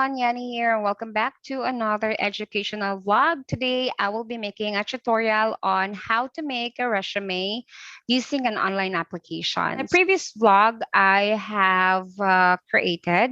everyone, Yani here, and welcome back to another educational vlog. Today, I will be making a tutorial on how to make a resume using an online application. In the previous vlog I have created,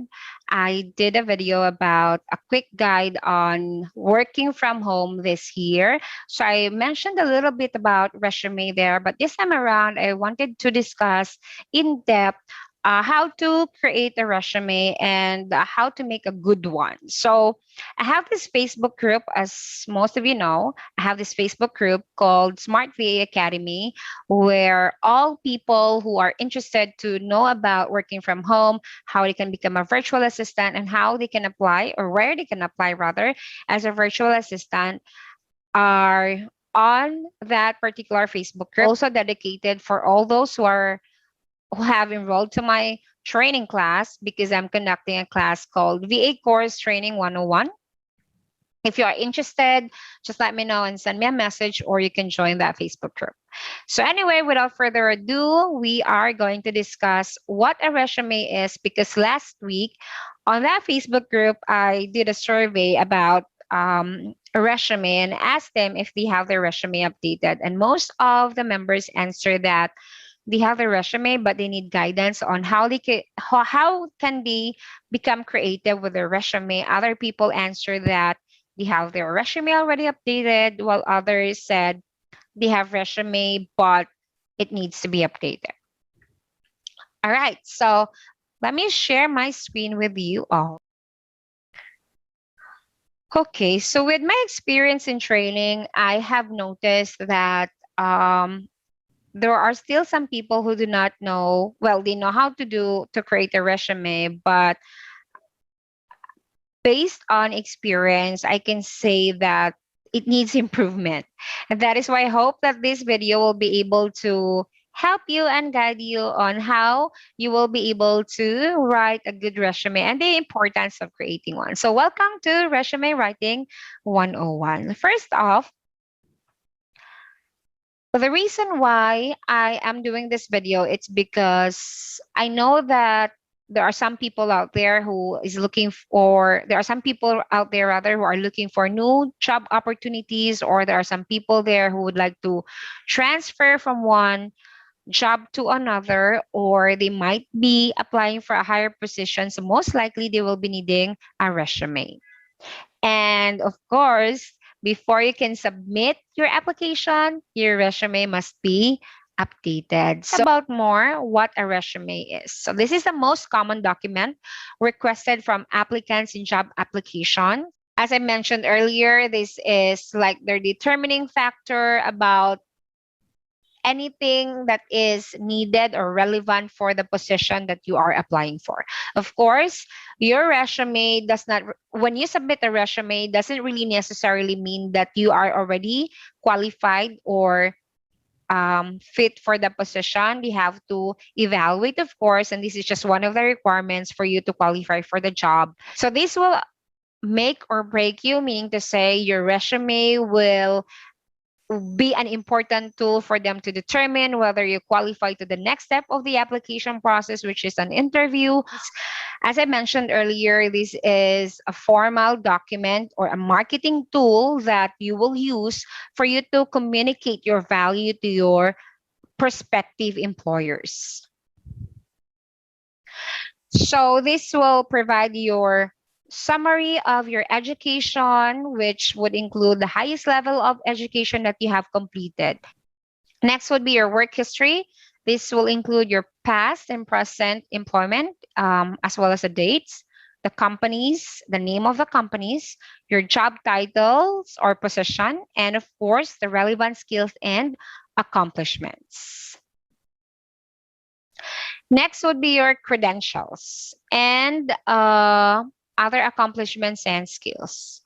I did a video about a quick guide on working from home this year. So I mentioned a little bit about resume there, but this time around, I wanted to discuss in depth how to create a resume and how to make a good one. So, I have this Facebook group, as most of you know. I have this Facebook group called Smart VA Academy, where all people who are interested to know about working from home, how they can become a virtual assistant, and how they can apply, or where they can apply rather, as a virtual assistant, are on that particular Facebook group. Also dedicated for all those who have enrolled to my training class, because I'm conducting a class called VA Course Training 101. If you are interested, just let me know and send me a message, or you can join that Facebook group. So, anyway, without further ado, we are going to discuss what a resume is, because last week on that Facebook group, I did a survey about a resume and asked them if they have their resume updated. And most of the members answered that they have a resume, but they need guidance on how can they become creative with their resume. Other people answer that they have their resume already updated, while others said they have resume, but it needs to be updated. All right, so let me share my screen with you all. Okay, so with my experience in training, I have noticed that there are still some people who do not know, well, they know how to create a resume, but based on experience, I can say that it needs improvement. And that is why I hope that this video will be able to help you and guide you on how you will be able to write a good resume and the importance of creating one. So welcome to Resume Writing 101. First off, the reason why I am doing this video, it's because I know that there are some people out there there are some people out there rather who are looking for new job opportunities, or there are some people there who would like to transfer from one job to another, or they might be applying for a higher position. So most likely they will be needing a resume. And of course, before you can submit your application, your resume must be updated. So, about more what a resume is. So, this is the most common document requested from applicants in job application. As I mentioned earlier, this is like their determining factor about anything that is needed or relevant for the position that you are applying for. Of course, your resume does not, when you submit a resume, doesn't really necessarily mean that you are already qualified or fit for the position. They have to evaluate, of course, and this is just one of the requirements for you to qualify for the job. So this will make or break you, meaning to say your resume will be an important tool for them to determine whether you qualify to the next step of the application process, which is an interview. As I mentioned earlier, this is a formal document or a marketing tool that you will use for you to communicate your value to your prospective employers. So this will provide your summary of your education, which would include the highest level of education that you have completed. Next would be your work history. This will include your past and present employment, as well as the dates, the companies, the name of the companies, your job titles or position, and of course, the relevant skills and accomplishments. Next would be your credentials and other accomplishments and skills.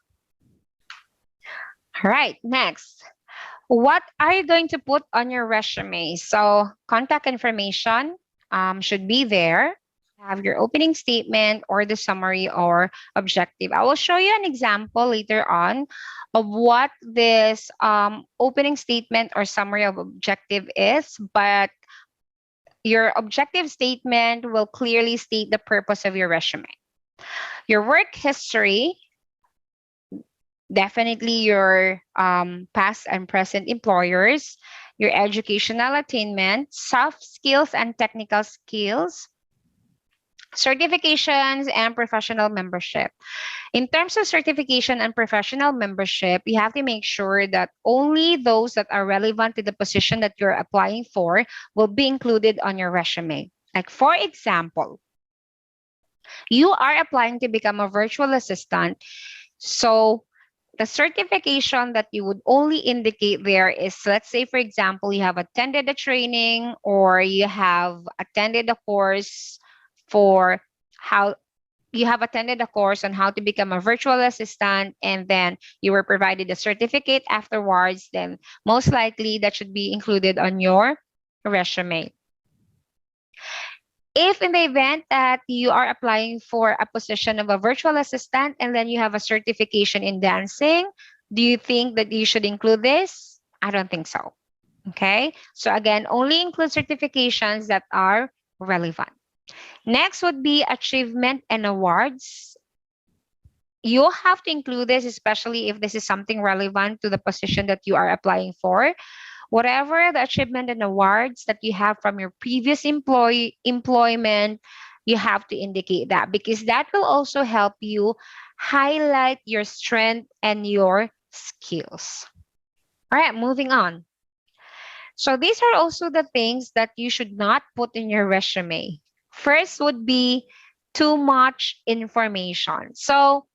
All right, next. What are you going to put on your resume? So contact information should be there. Have your opening statement or the summary or objective. I will show you an example later on of what this opening statement or summary of objective is, but your objective statement will clearly state the purpose of your resume. Your work history, definitely your past and present employers, your educational attainment, soft skills and technical skills, certifications, and professional membership. In terms of certification and professional membership, you have to make sure that only those that are relevant to the position that you're applying for will be included on your resume. Like, for example, you are applying to become a virtual assistant. So, the certification that you would only indicate there is, let's say, for example, you have attended a training or you have attended a course for how you have attended a course on how to become a virtual assistant, and then you were provided a certificate afterwards, then most likely that should be included on your resume. If in the event that you are applying for a position of a virtual assistant and then you have a certification in dancing, do you think that you should include this? I don't think so. Okay. So again, only include certifications that are relevant. Next would be achievement and awards. You have to include this, especially if this is something relevant to the position that you are applying for. Whatever the achievement and awards that you have from your previous employment, you have to indicate that, because that will also help you highlight your strength and your skills. All right, moving on. So these are also the things that you should not put in your resume. First would be too much information. So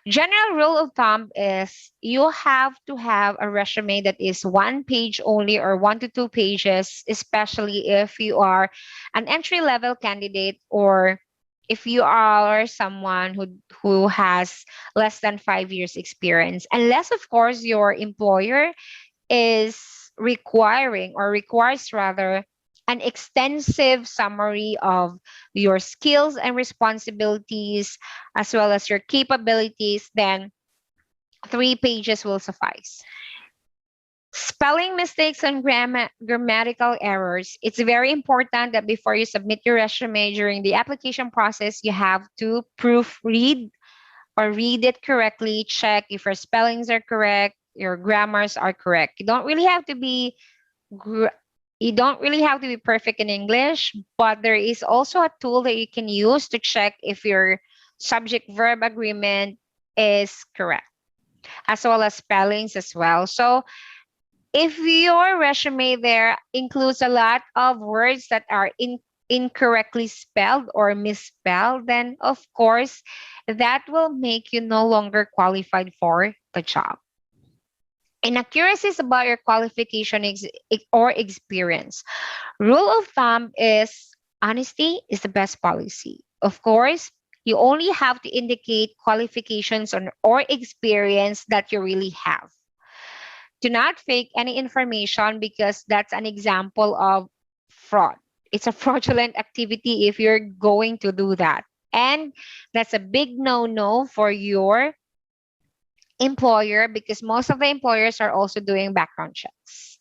general rule of thumb is you have to have a resume that is 1 page only or 1 to 2 pages, especially if you are an entry level candidate or if you are someone who has less than 5 years experience, unless of course your employer is requiring or requires rather an extensive summary of your skills and responsibilities as well as your capabilities, then 3 pages will suffice. Spelling mistakes and grammatical errors. It's very important that before you submit your resume during the application process, you have to proofread or read it correctly, check if your spellings are correct, your grammars are correct. Gr- you don't really have to be perfect in English, but there is also a tool that you can use to check if your subject verb agreement is correct, as well as spellings as well. So if your resume there includes a lot of words that are incorrectly spelled or misspelled, then of course that will make you no longer qualified for the job. Inaccuracies about your qualification or experience. Rule of thumb is honesty is the best policy. Of course, you only have to indicate qualifications or experience that you really have. Do not fake any information, because that's an example of fraud. It's a fraudulent activity if you're going to do that. And that's a big no-no for your employer, because most of the employers are also doing background checks.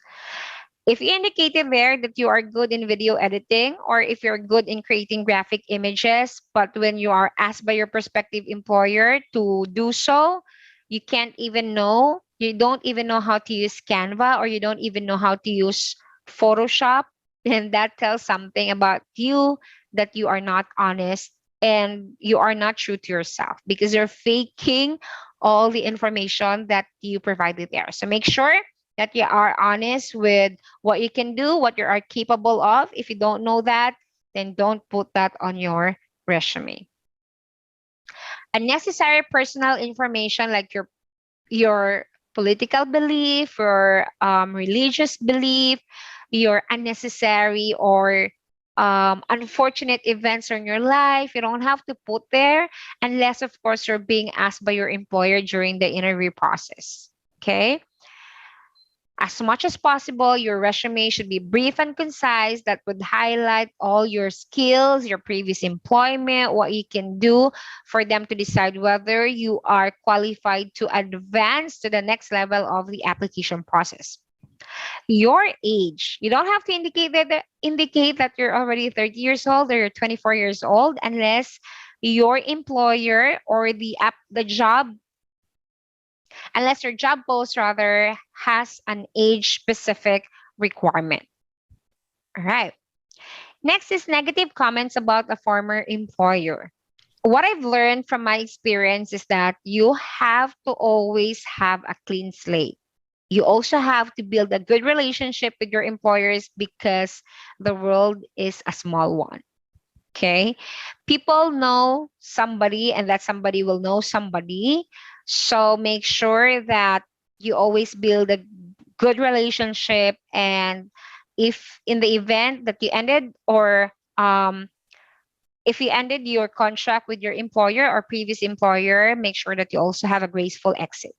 If you indicated there that you are good in video editing or if you're good in creating graphic images, but when you are asked by your prospective employer to do so, you don't even know how to use Canva or you don't even know how to use Photoshop, then that tells something about you, that you are not honest and you are not true to yourself, because you're faking all the information that you provided there. So make sure that you are honest with what you can do, what you are capable of. If you don't know that, then don't put that on your resume. Unnecessary personal information like your political belief, your religious belief, your unnecessary or unfortunate events in your life, you don't have to put there unless, of course, you're being asked by your employer during the interview process. Okay? As much as possible, your resume should be brief and concise. That would highlight all your skills, your previous employment, what you can do for them to decide whether you are qualified to advance to the next level of the application process. Your age. You don't have to indicate that you're already 30 years old or you're 24 years old unless your employer or the job, unless your job post rather has an age specific requirement. All right. Next is negative comments about a former employer. What I've learned from my experience is that you have to always have a clean slate. You also have to build a good relationship with your employers because the world is a small one. Okay. People know somebody and that somebody will know somebody. So make sure that you always build a good relationship. And if in the event that you ended or if you ended your contract with your employer or previous employer, make sure that you also have a graceful exit.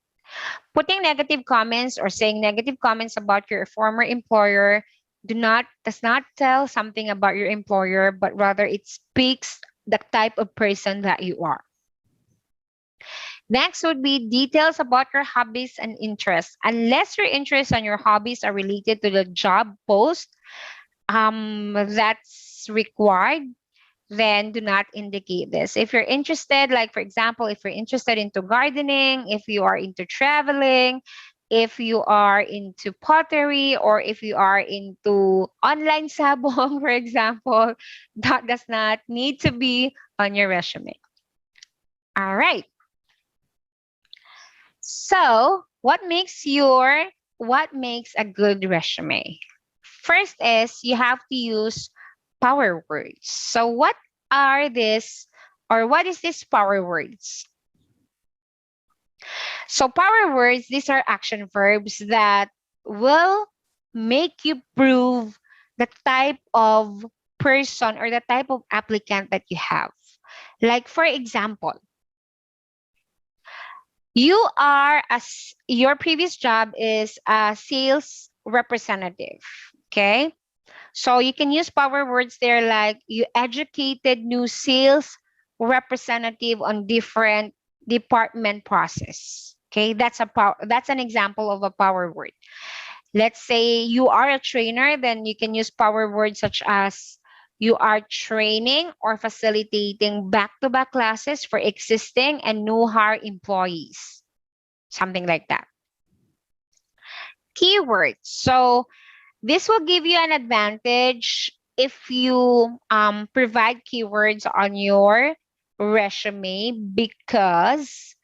Putting negative comments or saying negative comments about your former employer does not tell something about your employer, but rather it speaks the type of person that you are. Next would be details about your hobbies and interests. Unless your interests and your hobbies are related to the job post, that's required, then do not indicate this. If you're interested, like for example, if you're interested into gardening, if you are into traveling, if you are into pottery, or if you are into online sabong, for example, that does not need to be on your resume. All right. So, what makes a good resume? First is you have to use power words. So what are this or what is this power words? So power words, these are action verbs that will make you prove the type of person or the type of applicant that you have. Like for example, your previous job is a sales representative. Okay. So you can use power words there like you educated new sales representative on different department process. Okay, that's an example of a power word. Let's say you are a trainer, then you can use power words such as you are training or facilitating back-to-back classes for existing and new hire employees. Something like that. Keywords. So this will give you an advantage if you provide keywords on your resume because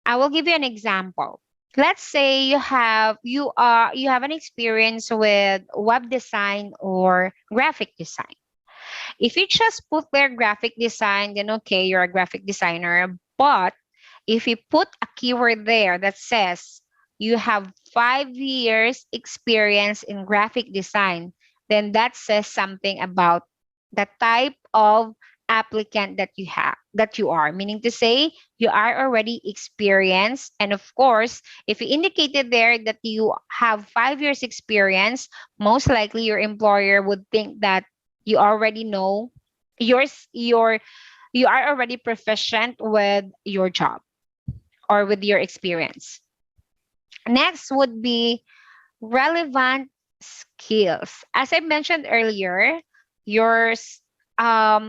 I will give you an example. Let's say you have an experience with web design or graphic design. If you just put there graphic design, then okay, you're a graphic designer. But if you put a keyword there that says you have 5 years experience in graphic design, then that says something about the type of applicant that you are, meaning to say you are already experienced. And of course, if you indicated there that you have 5 years experience, most likely your employer would think that you already know you are already proficient with your job or with your experience. Next would be relevant skills. As I mentioned earlier,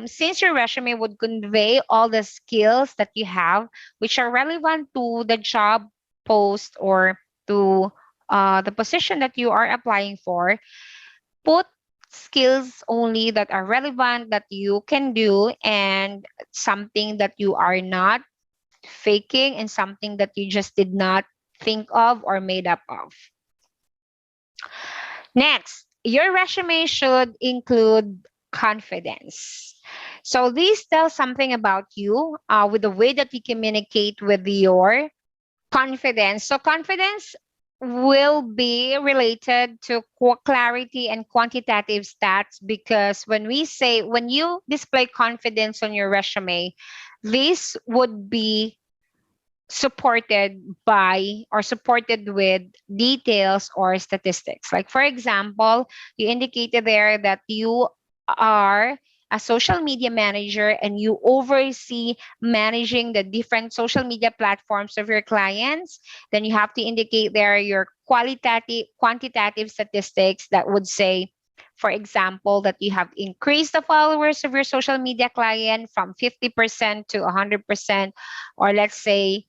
since your resume would convey all the skills that you have, which are relevant to the job post or to the position that you are applying for, put skills only that are relevant that you can do and something that you are not faking and something that you just did not think of or made up of. Next, your resume should include confidence. So these tell something about you with the way that you communicate with your confidence. So confidence will be related to clarity and quantitative stats because when you display confidence on your resume, this would be supported by or supported with details or statistics. Like, for example, you indicated there that you are a social media manager and you oversee managing the different social media platforms of your clients. Then you have to indicate there your quantitative statistics that would say For example, that you have increased the followers of your social media client from 50% to 100%, or let's say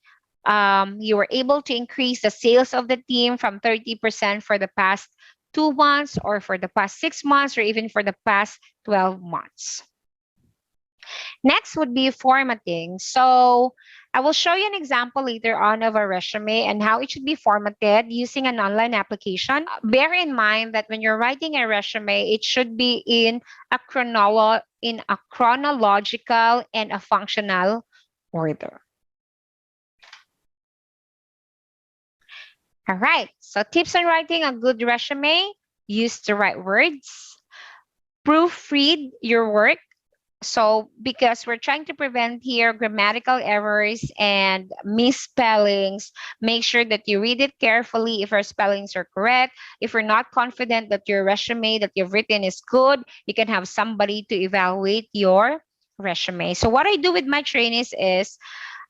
you were able to increase the sales of the team from 30% for the past 2 months, or for the past 6 months, or even for the past 12 months. Next would be formatting. So I will show you an example later on of a resume and how it should be formatted using an online application. Bear in mind that when you're writing a resume, it should be in a chronological and a functional order. All right. So tips on writing a good resume: use the right words, proofread your work. So because we're trying to prevent here grammatical errors and misspellings, make sure that you read it carefully if your spellings are correct. If you're not confident that your resume that you've written is good, you can have somebody to evaluate your resume. So what I do with my trainees is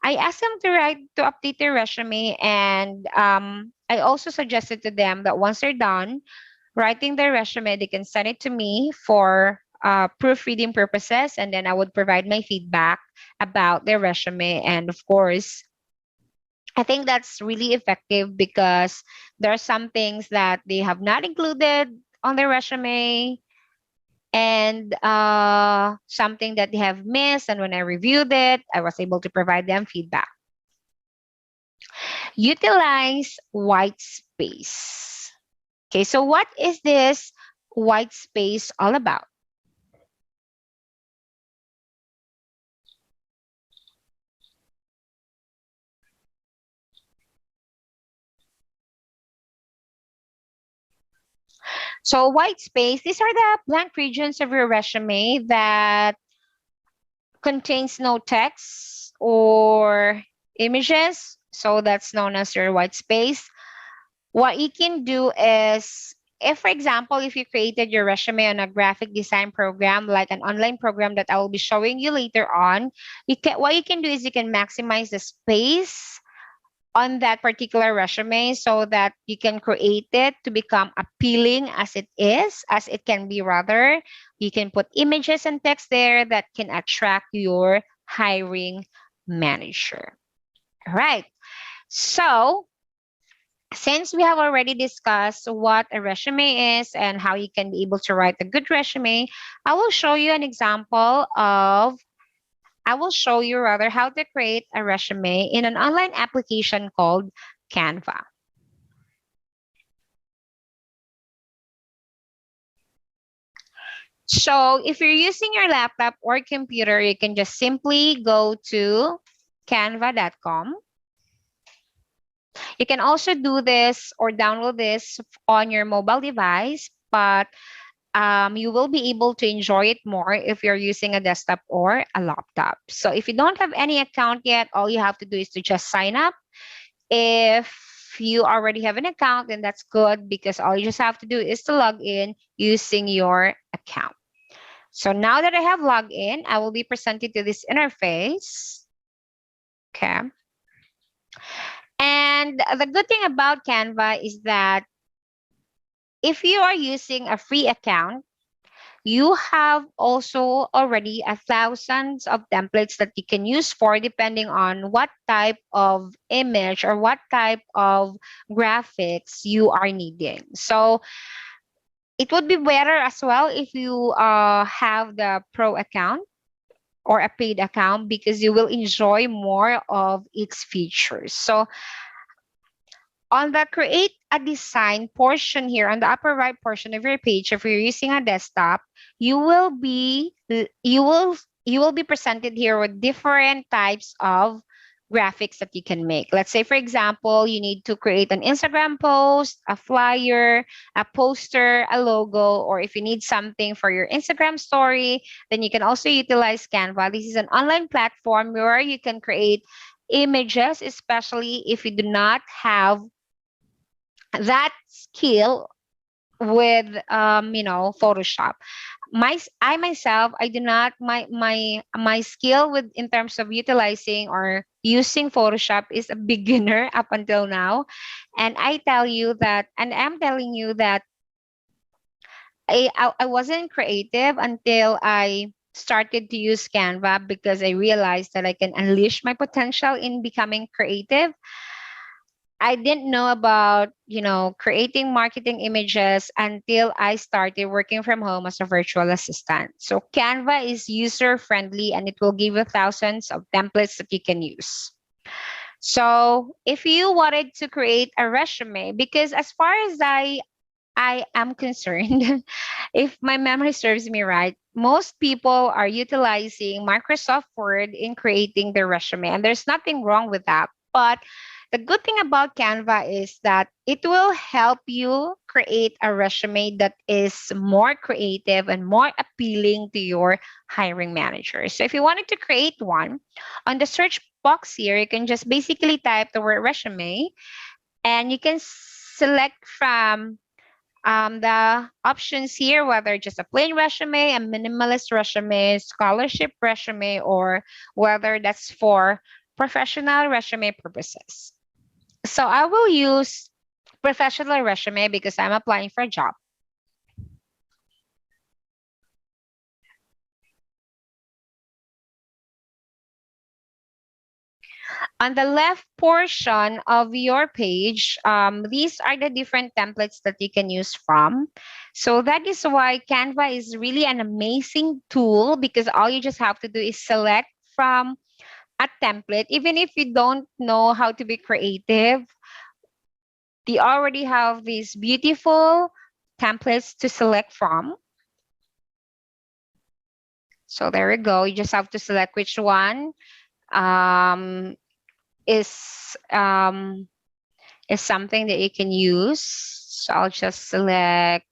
I ask them to update their resume, and I also suggested to them that once they're done writing their resume, they can send it to me for proofreading purposes, and then I would provide my feedback about their resume. And of course, I think that's really effective because there are some things that they have not included on their resume, and something that they have missed. And when I reviewed it, I was able to provide them feedback. Utilize white space. Okay, so what is this white space all about? So white space, these are the blank regions of your resume that contains no text or images. So that's known as your white space. What you can do is, if for example, if you created your resume on a graphic design program, like an online program that I will be showing you later on, what you can do is you can maximize the space on that particular resume so that you can create it to become appealing as it can be rather. You can put images and text there that can attract your hiring manager. All right. So since we have already discussed what a resume is and how you can be able to write a good resume, I will show you an example of I will show you rather how to create a resume in an online application called Canva. So if you're using your laptop or computer, you can just simply go to canva.com. You can also do this or download this on your mobile device, but you will be able to enjoy it more if you're using a desktop or a laptop. So if you don't have any account yet, all you have to do is to just sign up. If you already have an account, then that's good because all you just have to do is to log in using your account. So now that I have logged in, I will be presented to this interface. Okay. And the good thing about Canva is that if you are using a free account, you have also already thousands of templates that you can use for depending on what type of image or what type of graphics you are needing. So it would be better as well if you have the pro account or a paid account because you will enjoy more of its features. So on the create a design portion here on the upper right portion of your page, if you're using a desktop, you will be presented here with different types of graphics that you can make. Let's say, for example, you need to create an Instagram post, a flyer, a poster, a logo, or if you need something for your Instagram story, then you can also utilize Canva. This is an online platform where you can create images, especially if you do not have that skill with Photoshop. I myself, I do not my skill with in terms of utilizing or using Photoshop is a beginner up until now. And I'm telling you that I wasn't creative until I started to use Canva because I realized that I can unleash my potential in becoming creative. I didn't know about, creating marketing images until I started working from home as a virtual assistant. So Canva is user friendly and it will give you thousands of templates that you can use. So if you wanted to create a resume, because as far as I am concerned, if my memory serves me right, most people are utilizing Microsoft Word in creating their resume, and there's nothing wrong with that. But the good thing about Canva is that it will help you create a resume that is more creative and more appealing to your hiring manager. So if you wanted to create one, on the search box here, you can just basically type the word resume and you can select from the options here, whether just a plain resume, a minimalist resume, scholarship resume, or whether that's for professional resume purposes. So I will use professional resume because I'm applying for a job. On the left portion of your page, these are the different templates that you can use from. So that is why Canva is really an amazing tool because all you just have to do is select from a template. Even if you don't know how to be creative, they already have these beautiful templates to select from. So there we go. You just have to select which one um, is um, is something that you can use. So I'll just select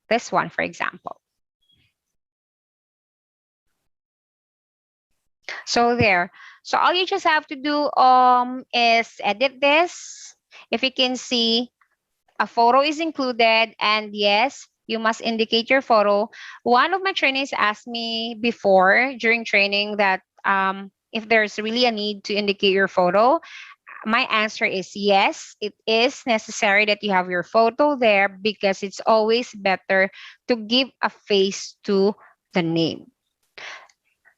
this one, for example. So there. So all you just have to do is edit this. If you can see, a photo is included, and yes, you must indicate your photo. One of my trainees asked me before during training that if there's really a need to indicate your photo. My answer is yes, it is necessary that you have your photo there because it's always better to give a face to the name.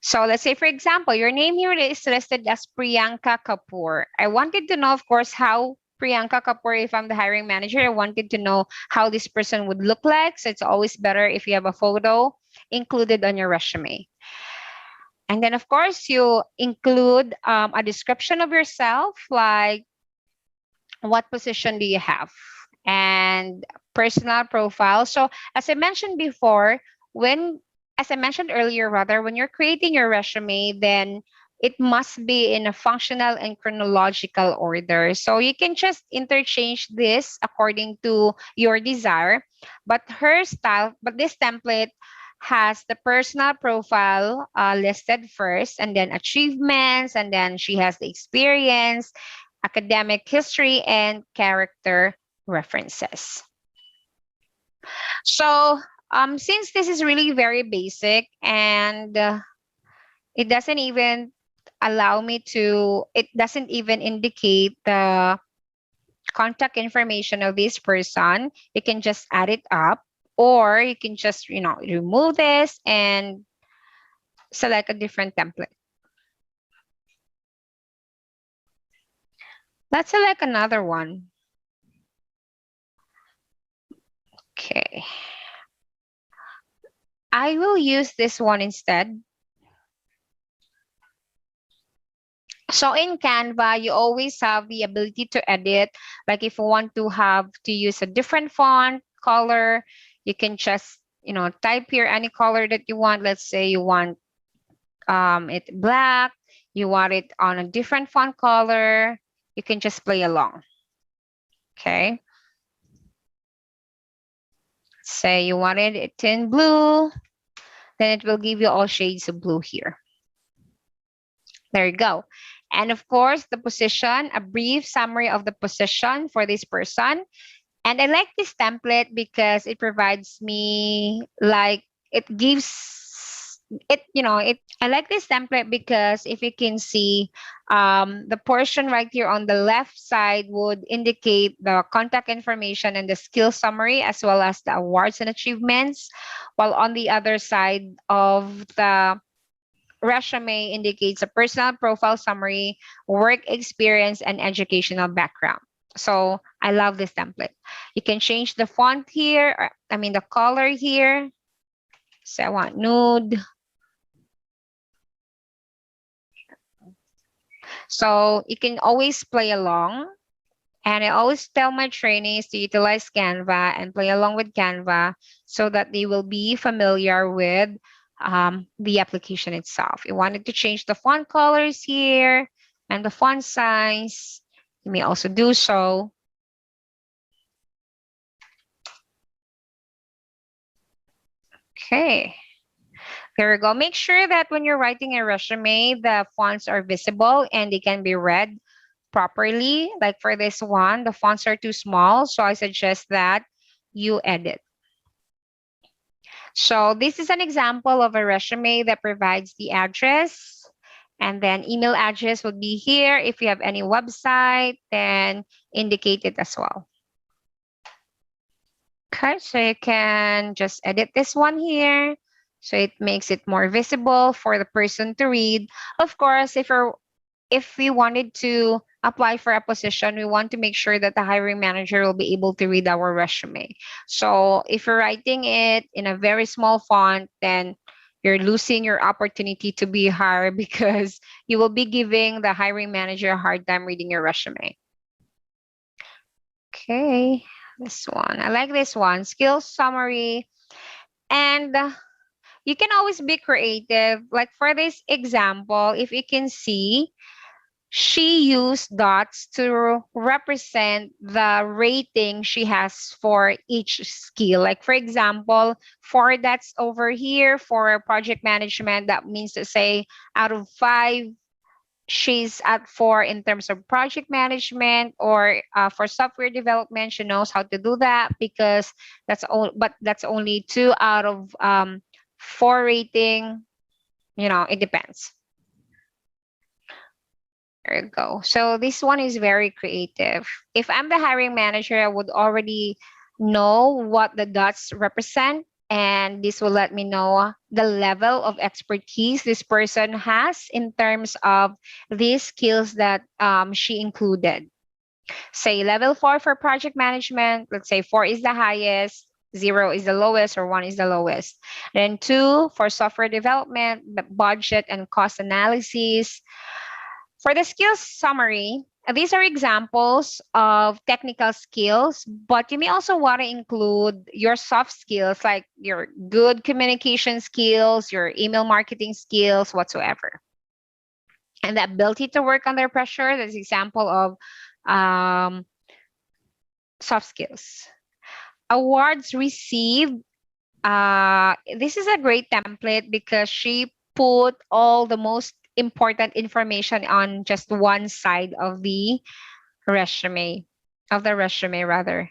So let's say, for example, your name here is listed as Priyanka Kapoor. I wanted to know, of course, how Priyanka Kapoor, if I'm the hiring manager, I wanted to know how this person would look like. So it's always better if you have a photo included on your resume. And then, of course, you include a description of yourself, like what position do you have and personal profile. So as I mentioned before, when as I mentioned earlier, rather, when you're creating your resume, then it must be in a functional and chronological order. So you can just interchange this according to your desire. But this template has the personal profile listed first, and then achievements, and then she has the experience, academic history, and character references. So, since this is really very basic and it doesn't even it doesn't even indicate the contact information of this person, you can just add it up, or you can just, remove this and select a different template. Let's select another one. Okay. I will use this one instead. So in Canva, you always have the ability to edit. Like if you want to have to use a different font color, you can just, type here any color that you want. Let's say you want it black, you want it on a different font color, you can just play along. Okay. Say you wanted it in blue, then it will give you all shades of blue here. There you go. And of course, the position, a brief summary of the position for this person. And I like this template because it provides me, like, it gives I like this template because if you can see, the portion right here on the left side would indicate the contact information and the skill summary, as well as the awards and achievements, while on the other side of the resume indicates a personal profile summary, work experience, and educational background. So I love this template. You can change the font here, the color here. So I want nude. So you can always play along. And I always tell my trainees to utilize Canva and play along with Canva so that they will be familiar with the application itself. You wanted to change the font colors here and the font size, you may also do so. Okay. There we go. Make sure that when you're writing a resume, the fonts are visible and they can be read properly. Like for this one, the fonts are too small, so I suggest that you edit. So this is an example of a resume that provides the address, and then email address would be here. If you have any website, then indicate it as well. Okay, so you can just edit this one here. So it makes it more visible for the person to read. Of course, if we wanted to apply for a position, we want to make sure that the hiring manager will be able to read our resume. So if you're writing it in a very small font, then you're losing your opportunity to be hired because you will be giving the hiring manager a hard time reading your resume. Okay, this one. I like this one. Skills summary. And you can always be creative. Like for this example, if you can see, she used dots to represent the rating she has for each skill. Like, for example, 4 dots over here for project management. That means to say, out of 5, she's at 4 in terms of project management, or for software development, she knows how to do that because that's only 2 out of 4 rating. It depends. There you go. So this one is very creative. If I'm the hiring manager, I would already know what the dots represent, and this will let me know the level of expertise this person has in terms of these skills that she included. Say level 4 for project management, let's say 4 is the highest, 0 is the lowest, or 1 is the lowest. Then 2 for software development, budget and cost analysis. For the skills summary, these are examples of technical skills, but you may also want to include your soft skills, like your good communication skills, your email marketing skills, whatsoever. And the ability to work under pressure, that's example of soft skills. Awards received. This is a great template because she put all the most important information on just one side of the resume, rather.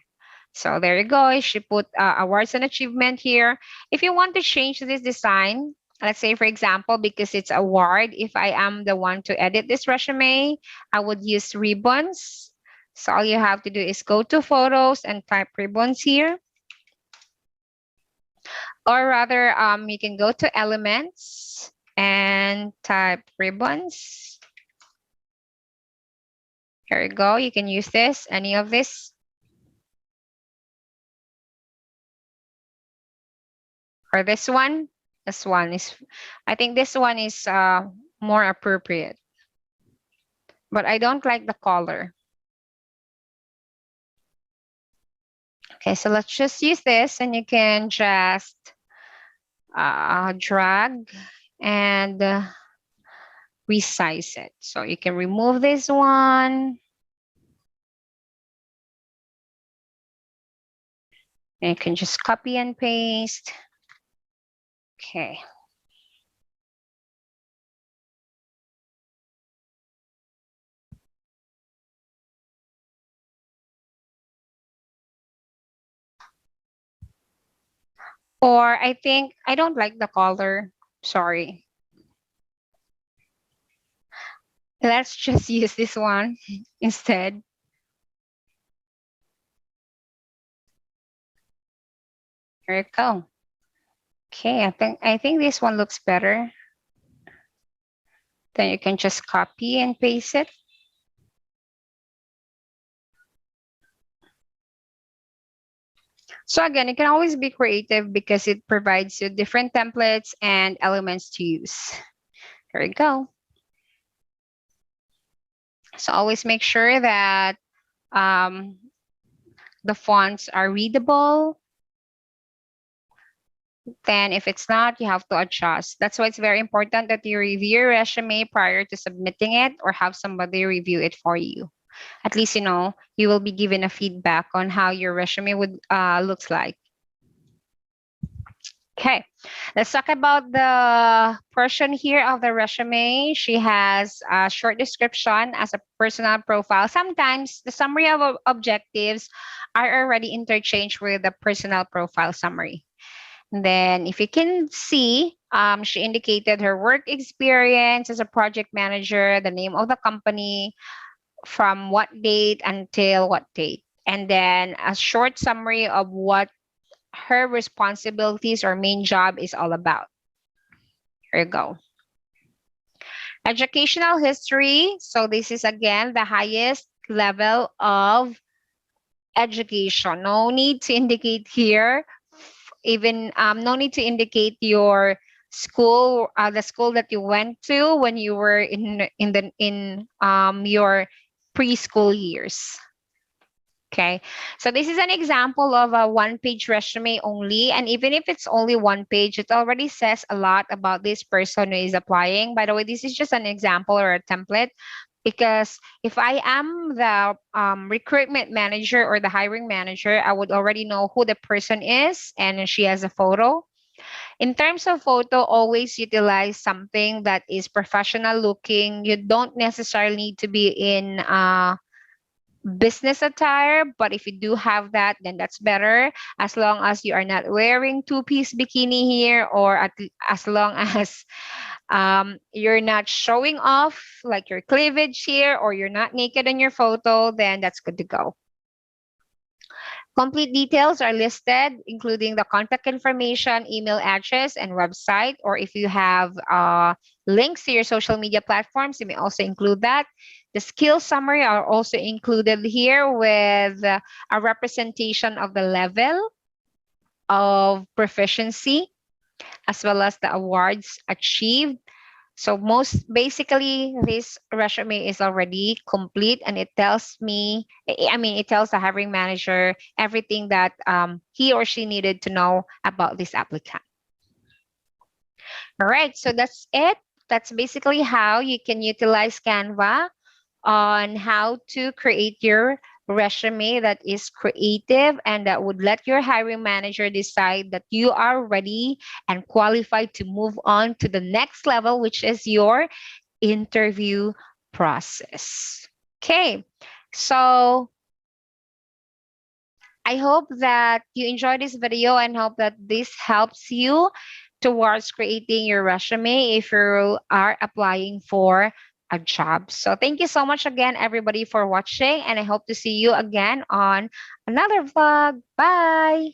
So there you go. She put awards and achievement here. If you want to change this design, let's say, for example, because it's award, if I am the one to edit this resume, I would use ribbons. So all you have to do is go to photos and type ribbons here. Or rather, you can go to elements and type ribbons. Here you go. You can use this, any of this. Or this one. This one is, I think this one is more appropriate. But I don't like the color. Okay, so let's just use this, and you can just drag and resize it. So you can remove this one. And you can just copy and paste. Okay. Or I think I don't like the color. Sorry. Let's just use this one instead. Here we go. Okay, I think this one looks better. Then you can just copy and paste it. So again, you can always be creative because it provides you different templates and elements to use. Here we go. So always make sure that um, the fonts are readable. Then if it's not, you have to adjust. That's why it's very important that you review your resume prior to submitting it or have somebody review it for you. At least, you will be given a feedback on how your resume would looks like. Okay, let's talk about the portion here of the resume. She has a short description as a personal profile. Sometimes the summary of objectives are already interchanged with the personal profile summary. And then if you can see, she indicated her work experience as a project manager, the name of the company, from what date until what date, and then a short summary of what her responsibilities or main job is all about. Here you go. Educational history. So this is again the highest level of education. No need to indicate here, even no need to indicate your school, the school that you went to when you were in your preschool years. Okay, so this is an example of a one-page resume only. And even if it's only one page, it already says a lot about this person who is applying. By the way, this is just an example or a template, because if I am the recruitment manager or the hiring manager, I would already know who the person is and she has a photo. In terms of photo, always utilize something that is professional looking. You don't necessarily need to be in business attire, but if you do have that, then that's better, as long as you are not wearing two-piece bikini here, or as long as you're not showing off like your cleavage here, or you're not naked in your photo, then that's good to go. Complete details are listed, including the contact information, email address, and website. Or if you have links to your social media platforms, you may also include that. The skill summary are also included here with a representation of the level of proficiency, as well as the awards achieved. So most basically, this resume is already complete, and it tells me, it tells the hiring manager everything that he or she needed to know about this applicant. All right, so that's it. That's basically how you can utilize Canva on how to create your resume that is creative and that would let your hiring manager decide that you are ready and qualified to move on to the next level, which is your interview process. Okay, so I hope that you enjoyed this video and hope that this helps you towards creating your resume if you are applying for a job. So thank you so much again, everybody, for watching, and I hope to see you again on another vlog. Bye.